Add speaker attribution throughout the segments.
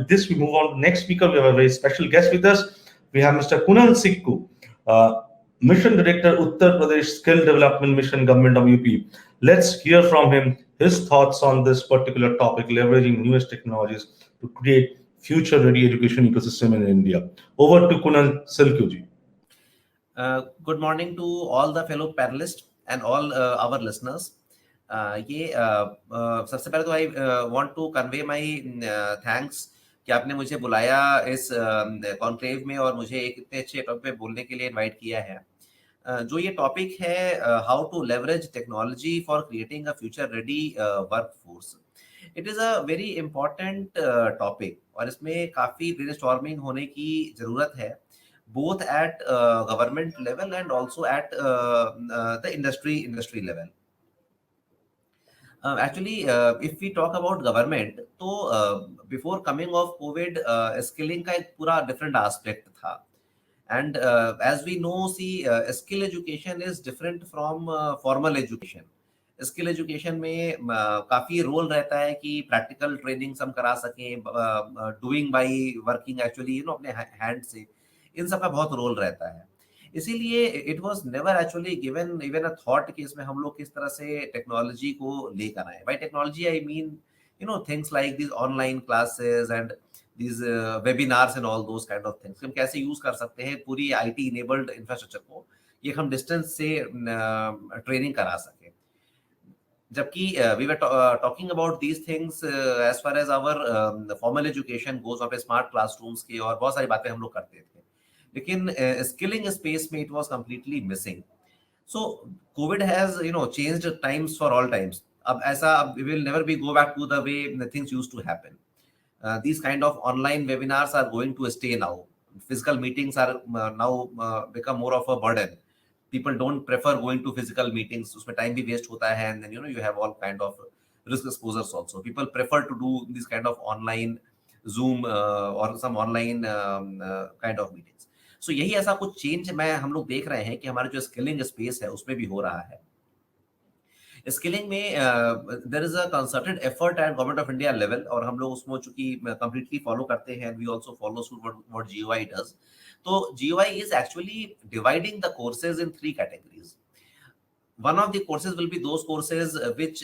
Speaker 1: with this, we move on to the next speaker. We have a very special guest with us. We have Mr. Kunal Sikku, Mission Director, Uttar Pradesh Skill Development Mission, Government of UP. Let's hear from him his thoughts on this particular topic, leveraging newest technologies to create future-ready education ecosystem in India. Over to Kunal Sikku.
Speaker 2: Good morning to all the fellow panelists and all our listeners. सबसे पहले तो I want to convey my thanks कि आपने मुझे बुलाया इस conclave में और मुझे एक इतने अच्छे टॉपिक पे बोलने के लिए इनवाइट किया है। जो ये टॉपिक है how to leverage technology for creating a future ready workforce, it is a very important topic और इसमें काफ़ी ब्रेनस्टॉर्मिंग होने की ज़रूरत है, both at government level and also at the industry level. Actually, if we talk about government, तो before coming of COVID, skilling का एक पूरा different aspect था. And as we know, see, skill education is different from formal education. Skill education में काफी role रहता है कि प्रैक्टिकल ट्रेनिंग हम करा सकें, डूइंग बाय वर्किंग एक्चुअली अपने हैंड से, इन सब का बहुत रोल रहता है। इसीलिए it was never actually given even a thought कि इसमें हम लोग किस तरह से टेक्नोलॉजी को लेकर आए। Bye technology I mean things like this online classes and these webinars and all those kind of things, हम कैसे यूज कर सकते हैं पूरी आईटी इनेबल्ड इंफ्रास्ट्रक्चर को, ये हम डिस्टेंस से ट्रेनिंग करा सके। जबकि we were talking about these things as far as our formal education goes, और स्मार्ट क्लासरूम्स के और बहुत सारी बातें हम लोग करते थे, लेकिन स्किलिंग स्पेस में it was completely missing. So COVID has changed times for all times. अब ऐसा we will never be go back to the way things used to happen. These kind of online webinars are going to stay now. Physical meetings are now become more of a burden. People don't prefer going to physical meetings. उसमें time भी waste होता है, and then you have all kind of risk exposures also. People prefer to do this kind of online Zoom or some online kind of meetings. So यही ऐसा कुछ change हम लोग देख रहे हैं कि हमारा जो skilling space है उसमें भी हो रहा है। स्किलिंग में there is a concerted effort at government of India level, और हम लोग उसको चूंकि कंप्लीटली फॉलो करते हैं, we also follow suit what GOI does. तो GOI is actually dividing the courses in 3 categories. One of the courses will be those courses which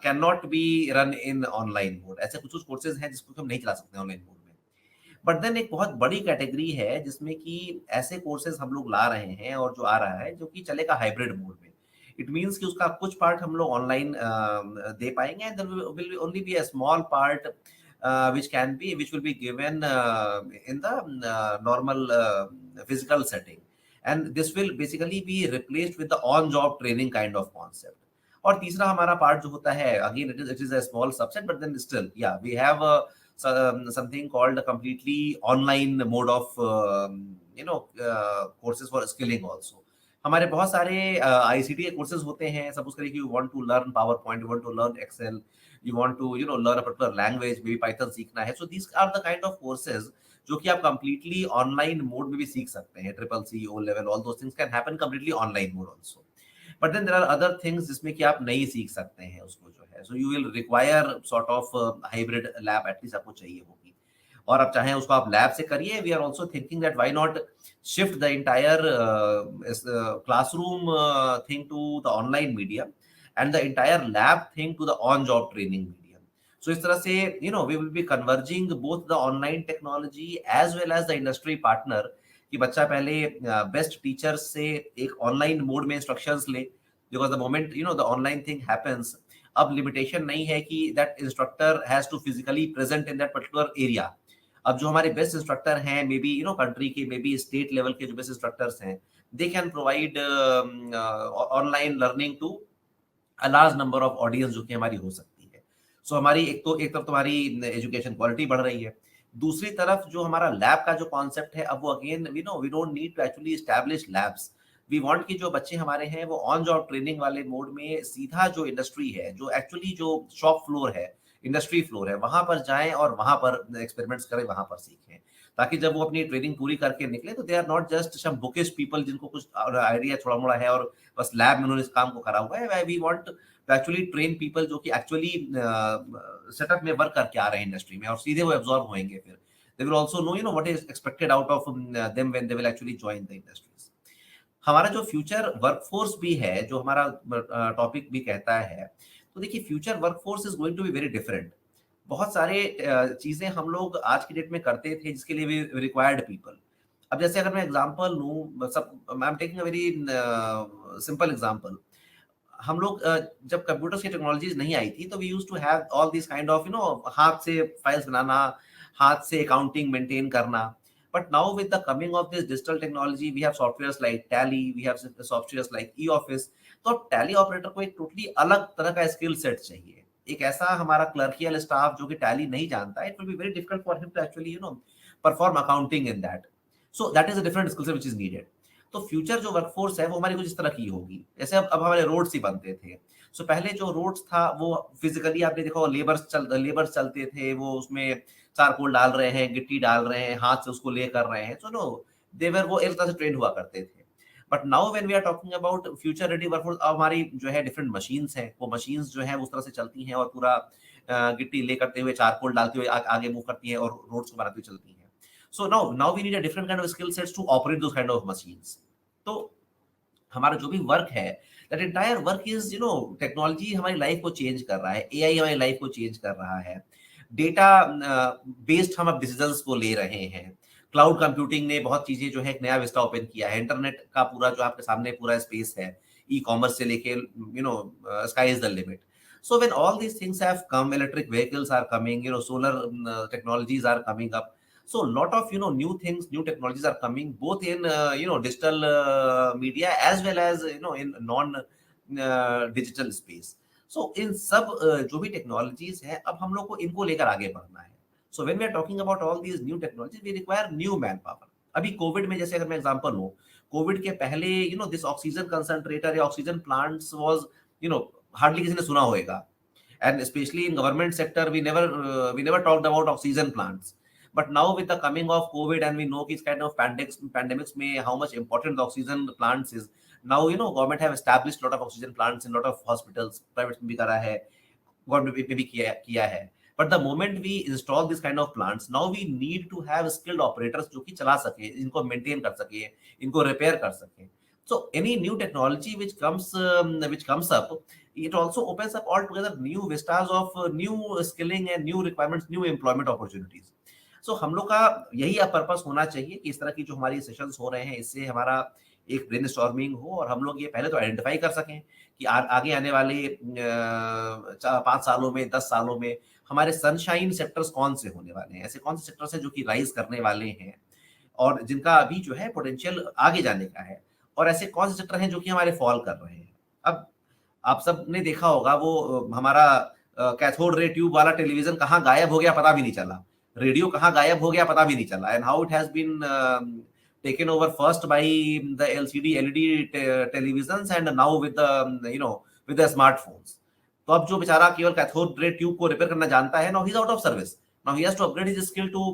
Speaker 2: cannot be run in online mode. ऐसे कुछ courses हैं जिसको हम नहीं चला सकते online mode में। बट देन एक बहुत बड़ी कैटेगरी है जिसमें कि ऐसे कोर्सेज हम लोग ला रहे हैं और जो आ रहा है जो कि चलेगा हाइब्रिड मोड में। इट मीन्स कि उसका कुछ पार्ट हम लोग ऑनलाइन दे पाएंगे, and there will only be a small part which will be given in the normal physical setting, and this will basically be replaced with the on job training kind of concept. और तीसरा हमारा part जो होता है, again it is a small subset, but then still we have something called a completely online mode of courses for skilling also. हमारे बहुत सारे ICT के कोर्सेज होते हैं। सपोज करिए कि you want to learn PowerPoint, you want to learn Excel, you want to learn a particular language, maybe Python सीखना है। So these are the kind of courses जो कि आप कंप्लीटली ऑनलाइन मोड में भी सीख सकते हैं। Triple C, O level, all those things can happen completely online mode also. But then there are other things जिसमें कि आप नहीं सीख सकते हैं उसको जो है। So you will require sort of hybrid lab at least आपको चाहिए होगी, और आप चाहें उसको आप लैब से करिए। We are also thinking that why not shift the entire classroom thing to the online medium and the entire lab thing to the on job training medium. So इस तरह से we will be converging both the online technology as well as the industry partner, कि बच्चा पहले best teacher से एक online mode में instructions ले, because the moment the online thing happens, अब लिमिटेशन नहीं है कि that instructor has to physically present in that particular area. अब जो हमारे बेस्ट इंस्ट्रक्टर हैं, मे बी कंट्री के, मे बी स्टेट लेवल के जो बेस्ट इंस्ट्रक्टर्स हैं, they can provide online learning to a large number of audience जो कि हमारी हो सकती है। सो हमारी एक तरफ तुम्हारी एजुकेशन क्वालिटी बढ़ रही है, दूसरी तरफ जो हमारा लैब का जो कॉन्सेप्ट है, अब वो again we don't need to actually establish labs. We want कि जो बच्चे हमारे हैं वो ऑन जॉब ट्रेनिंग वाले मोड में सीधा जो इंडस्ट्री है, जो एक्चुअली जो शॉप फ्लोर है, इंडस्ट्री फ्लोर है, वहां पर जाएं और वहां पर एक्सपेरिमेंट्स करें, वहां पर सीखें। ताकि जब वो अपनी ट्रेनिंग पूरी करके निकले तो they are not just some bookish people जिनको कुछ आइडिया थोड़ा मोड़ा है और बस लैब में उन्होंने इस काम को करा हुआ है। We want to actually train people जो कि एक्चुअली सेटअप में वर्क करके आ रहे हैं इंडस्ट्री में, और सीधे वो एब्जॉर्ब होंगे। फिर they will also know what is expected out of them when they will actually join the industries. हमारा जो फ्यूचर वर्कफोर्स भी है, जो हमारा टॉपिक भी कहता है, तो देखिए future workforce is going to be very different. बहुत सारे चीजें हम लोग आज की डेट में करते थे जिसके लिए भी रिक्वायर्ड पीपल। अब जैसे अगर मैं एग्जांपल लूं, सब I am taking a very simple example. हम लोग जब कंप्यूटर्स की टेक्नोलॉजीज नहीं आई थी तो we used to have all this kind of हाथ से फाइल्स बनाना, हाथ से अकाउंटिंग मेंटेन करना। But now with the coming of this digital technology, we have softwares like Tally, we have softwares like e-office। तो टैली ऑपरेटर को एक totally अलग तरह का स्किल सेट चाहिए। एक ऐसा हमारा क्लर्कियल स्टाफ जो कि टैली नहीं जानता है, it will be very difficult for him to actually perform accounting in that. So that is a different skill set which is needed. तो फ्यूचर जो वर्कफोर्स है वो हमारी कुछ इस तरह की होगी। जैसे अब हमारे रोड्स ही बनते थे। सो पहले जो रोड्स था वो फिजिकली आपने देखा लेबर्स चलते थे, वो उसमें चारकोल डाल रहे हैं, गिट्टी डाल रहे हैं, हाथ से उसको ले कर रहे हैं। सो नो, देवर वो एक तरह से ट्रेन हुआ करते थे। But now when we are talking about future ready workforce, अब हमारी जो है डिफरेंट मशीन्स हैं, वो मशीन्स जो है उस तरह से चलती हैं और पूरा गिट्टी ले करते हुए, चारकोल डालते हुए आगे मूव करती हैं और रोड्स को बनाती हुई चलती हैं। So now we need a different kind of skill sets to operate those kind of machines. तो हमारा जो भी वर्क है, that entire work is technology हमारी लाइफ को चेंज कर रहा है, एआई हमारी लाइफ को चेंज कर रहा है। डेटा बेस्ड हम अब डिसीजंस को ले रहे हैं। क्लाउड कंप्यूटिंग ने बहुत चीजें जो है एक नया विस्टा ओपन किया है। इंटरनेट का पूरा जो आपके सामने पूरा स्पेस है, ई कॉमर्स से लेके sky is the limit. So when all these things have come, electric vehicles are coming, solar technologies are coming up. So a lot of new things, new technologies are coming, both in digital media as well as in non digital space. So in सब जो भी technologies है, अब हम लोग को इनको लेकर आगे बढ़ना है। So when we are talking about all these new technologies, we require new man power. अभी कोविड में जैसे अगर मैं एग्जांपल लूं, कोविड के पहले दिस ऑक्सीजन कंसंट्रेटर या ऑक्सीजन प्लांट्स वाज हार्डली किसी ने सुना होगा। And especially in government sector, we never talked about oxygen plants. But now with the coming of COVID, and we know this kind of pandemics may how much important the oxygen plants is. Now government have established a lot of oxygen plants in lot of hospitals, private में भी करा है, government में भी किया है। But the moment we install this kind of plants, now we need to have skilled operators जो कि चला सके, इनको maintain कर सके, इनको repair कर सके। So any new technology which comes up, it also opens up altogether new vistas of new skilling and new requirements, new employment opportunities. So हम लोग का यही अब पर्पस होना चाहिए कि इस तरह की जो हमारी सेशंस हो रहे हैं, इससे हमारा एक ब्रेनस्टॉर्मिंग हो और हम लोग ये पहले तो आइडेंटिफाई कर सकें कि आगे आने वाले 5 सालों में, 10 सालों में हमारे सनशाइन सेक्टर्स कौन से होने वाले हैं, ऐसे कौन से सेक्टर्स हैं जो कि राइज करने वाले हैं और जिनका अभी जो है पोटेंशियल आगे जाने का है, और ऐसे कौन से सेक्टर हैं जो कि हमारे फॉल कर रहे हैं। अब आप सब ने देखा होगा वो हमारा कैथोड रे ट्यूब वाला टेलीविजन कहाँ गायब हो गया पता भी नहीं चला, रेडियो कहाँ गायब हो गया पता भी नहीं चला, and how it has been taken over first by the LCD LED televisions and now with the with the smartphones। तो अब जो बेचारा केवल कैथोड रे ट्यूब को रिपेयर करना जानता है, now he is out of service, now he has to upgrade his skill to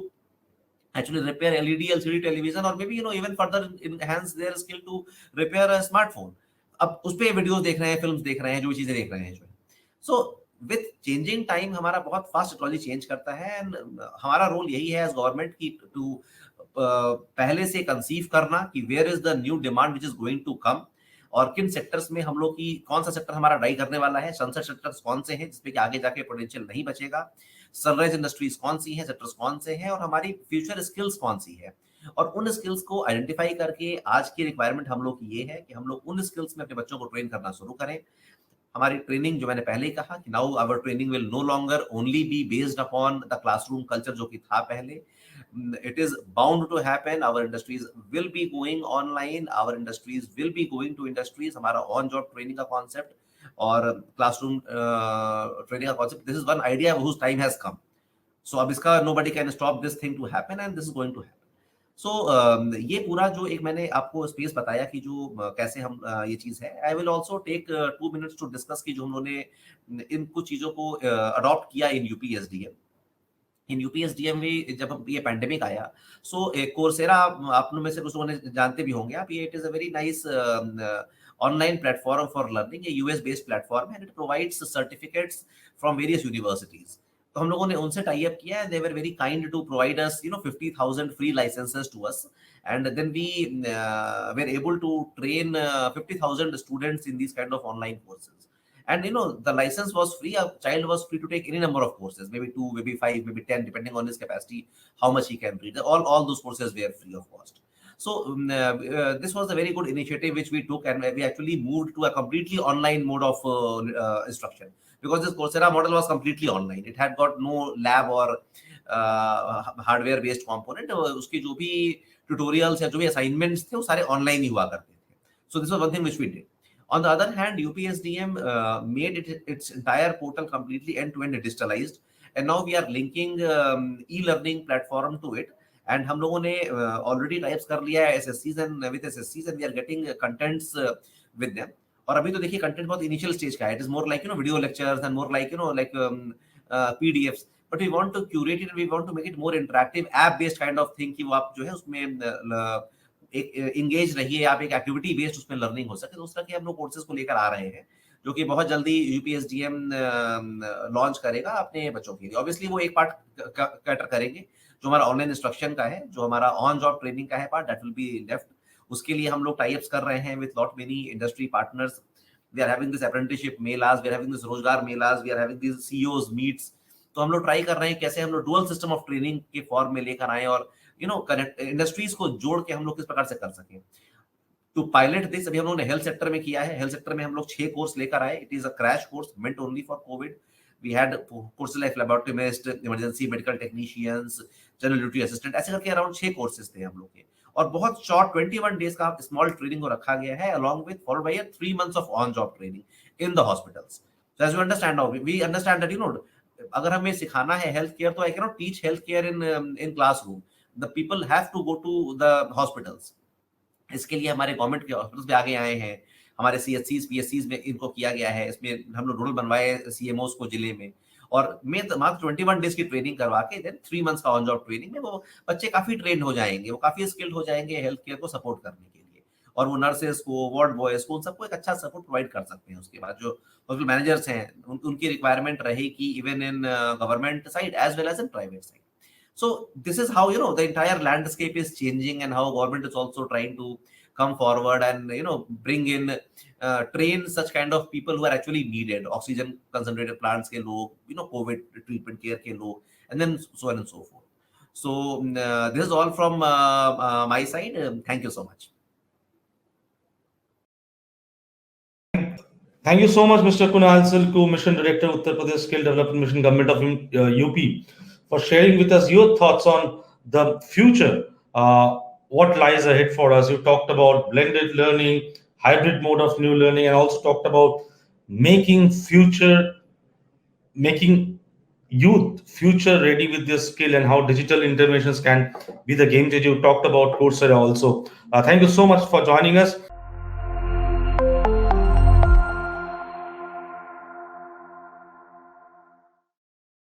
Speaker 2: actually repair LED LCD television, or maybe even further enhance their skill to repair a smartphone। अब उस पे videos देख रहे हैं, films देख रहे हैं, जो चीजें देख रहे हैं जो है। सो विथ चेंजिंग टाइम हमारा बहुत फास्ट टेक्नोलॉजी चेंज करता है, एंड हमारा रोल यही है एज गवर्नमेंट की टू पहले से कंसीव करना कि where is the new demand which is going to come, और किन सेक्टर्स में हम लोग की कौन सा सेक्टर हमारा ड्राइव करने वाला है, सनसेट सेक्टर्स कौन से हैं जिसपे कि आगे जाके पोटेंशियल नहीं बचेगा, सनराइज इंडस्ट्रीज कौन सी हैं, सेक्टर्स कौन से हैं, और हमारी फ्यूचर स्किल्स कौन सी है। और उन स्किल्स को आइडेंटिफाई करके आज की रिक्वायरमेंट हम लोग की ये है कि हम लोग उन स्किल्स में अपने बच्चों को ट्रेन करना शुरू करें। हमारी ट्रेनिंग जो मैंने पहले ही कहा कि now our training will no longer only be based upon the classroom culture जो कि था पहले, it is bound to happen, our industries will be going online, our industries will be going to industries। हमारा on job training का concept और classroom training का concept, this is one idea whose time has come। सो अब इसका nobody can stop this thing to happen and this is going to happen। सो ये पूरा जो एक मैंने आपको स्पेस बताया कि जो कैसे हम ये चीज है, I will also take 2 minutes to discuss कि जो उन्होंने इन कुछ चीजों को अडॉप्ट किया इन यूपीएसडीएम। इन यूपीएसडीएम में जब ये पैंडेमिक आया, सो कोर्सेरा आप में से कुछ लोगों ने जानते भी होंगे आप, ये it is a very nice online platform for learning, ये यूएस बेस्ड प्लेटफॉर्म है, and it provides certificates from various universities. तो हम लोगों ने उनसे टाई अप किया, they were very kind to provide us 50,000 free licences to us, and then we were able to train 50,000 students in these kind of online courses. And the license was free, a child was free to take any number of courses, maybe 2, maybe 5, maybe 10, depending on his capacity, how much he can read. All those courses were free of cost. So this was a very good initiative which we took, and we actually moved to a completely online mode of instruction, because this Coursera model was completely online. It had got no lab or hardware based component, उसके जो भी tutorials या जो भी assignments थे वो सारे online ही हुआ करते थे. So this was one thing which we did. On the other hand, UPSDM made its entire portal completely end-to-end digitalized, and now we are linking e-learning platform to it. And हम लोगों ने already types कर लिया है SSCs and with SSCs, and we are getting contents with them. और अभी तो देखिए कंटेंट बहुत इनिशियल स्टेज का है. It is more like video lectures and more like like PDFs. But we want to curate it and we want to make it more interactive, app based kind of thing, कि वो आप जो है उसमें एक engage रहिए, आप एक एक्टिविटी बेस्ड उसमें लर्निंग हो सके. तो उस तरह के हम लोग कोर्सेज को लेकर आ रहे हैं, जो कि बहुत जल्दी यूपीएसडीएम लॉन्च करेगा अपने बच्चों के लिए. ऑब्वियसली वो एक पार्ट कैटर करेंगे जो हमारा ऑनलाइन इंस्ट्रक्शन का है, जो हमारा ऑन जॉब ट्रेनिंग का है part, that will be left. उसके लिए हम लोग टाई अप्स कर रहे हैं with lot many industry partners. We are having this apprenticeship melas, we are having this rozgar melas, we are having this CEOs meets. तो हम लोग ट्राई कर रहे हैं कैसे हम लोग डुअल सिस्टम ऑफ ट्रेनिंग के फॉर्म में लेकर आए, और कनेक्ट इंडस्ट्रीज को जोड़ के हम लोग किस प्रकार से कर सकें. टू पायलट दिस, अभी हम लोगों ने हेल्थ सेक्टर में किया है. हेल्थ सेक्टर में हम लोग 6 कोर्स लेकर आए. It is a crash course meant only for Covid. We had course like laboratorist, emergency medical technicians, general duty assistant, ऐसे करके अराउंड 6 कोर्सेज थे हम लोग के. और बहुत शॉर्ट 21 डेज का स्मॉल ट्रेनिंग को रखा गया है, along with followed by 3 months of on job training in the hospitals. So as you understand now, we understand that अगर हमें सिखाना है हेल्थ केयर, तो I can not teach health care in classroom. The people have to go to the hospitals. इसके लिए हमारे government के hospitals भी आगे आए हैं, हमारे सीएचसीज पीएचसीज में इनको किया गया है. इसमें हम लोग रूरल बनवाए सीएमओस को जिले में, और मैं मात्र 21 डेज की ट्रेनिंग करवा के देन 3 months का ऑन जॉब ट्रेनिंग में वो बच्चे काफी ट्रेन हो जाएंगे, वो काफी स्किल्ड हो जाएंगे हेल्थ केयर को सपोर्ट करने के लिए. और वो नर्सेस को, वार्ड बॉयज को, उन सबको एक अच्छा सपोर्ट प्रोवाइड कर सकते हैं. उसके बाद जो हॉस्पिटल मैनेजर्स हैं, उनकी रिक्वायरमेंट रहेगी even in government side as well as in private side. So this is how the entire landscape is changing, and how government is also trying to come forward and bring in train such kind of people who are actually needed. Oxygen concentrated plants ke log, COVID treatment care ke log, and then so on and so forth. So this is all from my side. Thank you so much.
Speaker 1: Thank you so much, Mr. Kunal Silku, Mission Director, Uttar Pradesh Skill Development Mission, Government of UP, for sharing with us your thoughts on the future, what lies ahead for us. You talked about blended learning, hybrid mode of new learning, and also talked about making youth future ready with this skill, and how digital interventions can be the game changer. You talked about Coursera also. Thank you so much for joining us.